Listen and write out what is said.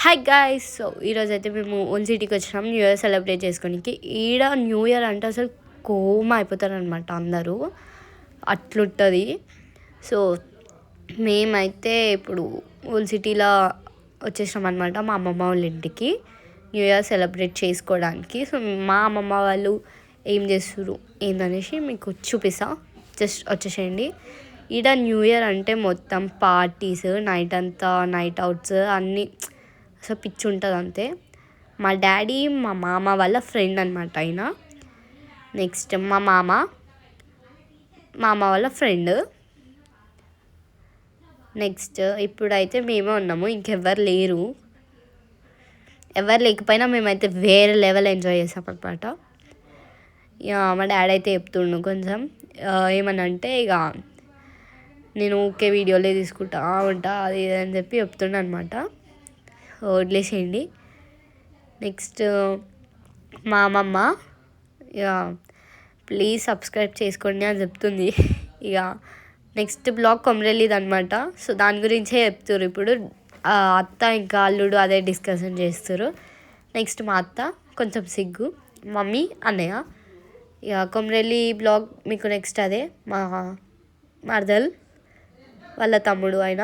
Hi guys. So ఈరోజు అయితే మేము ఓన్ సిటీకి వచ్చినాం న్యూ ఇయర్ సెలబ్రేట్ చేసుకోనికి. ఈడ న్యూ ఇయర్ అంటే అసలు కోమ అయిపోతారనమాట అందరూ, అట్లుంటుంది. సో మేమైతే ఇప్పుడు ఓన్ సిటీలో వచ్చేసినాం అనమాట మా అమ్మమ్మ వాళ్ళ ఇంటికి న్యూ ఇయర్ సెలబ్రేట్ చేసుకోవడానికి. సో మా అమ్మమ్మ వాళ్ళు ఏం చేస్తారు ఏందనేసి మీకు చూపిస్తా, జస్ట్ వచ్చేసేయండి. ఈడ న్యూ ఇయర్ అంటే మొత్తం పార్టీస్, నైట్ అంతా నైట్ అవుట్స్ అన్నీ, అసలు పిచ్చి ఉంటుంది అంతే. మా డాడీ మా మామ వాళ్ళ ఫ్రెండ్ అనమాట ఆయన. నెక్స్ట్ మా మామ వాళ్ళ ఫ్రెండ్. నెక్స్ట్ ఇప్పుడైతే మేమే ఉన్నాము, ఇంకెవ్వరు లేరు. ఎవరు లేకపోయినా మేమైతే వేరే లెవెల్ ఎంజాయ్ చేసాం అనమాట. ఇక మా డాడీ అయితే చెప్తుండు కొంచెం ఏమనంటే, ఇక నేను ఊకే వీడియోలే తీసుకుంటా ఉంటా అది ఇది అని చెప్పి చెప్తుండే అనమాట. వదిలేసేయండి. నెక్స్ట్ మా అమ్మమ్మ ఇక ప్లీజ్ సబ్స్క్రైబ్ చేసుకోండి అని చెప్తుంది. ఇక నెక్స్ట్ బ్లాగ్ కొమరెల్లిది అనమాట. సో దాని గురించే చెప్తారు ఇప్పుడు. అత్త ఇంకా అల్లుడు అదే డిస్కషన్ చేస్తారు. నెక్స్ట్ మా అత్త కొంచెం సిగ్గు, మమ్మీ అన్నయ్య. ఇక కొమరెల్లి బ్లాగ్ మీకు నెక్స్ట్ అదే మా మరదల్ వాళ్ళ తమ్ముడు ఆయన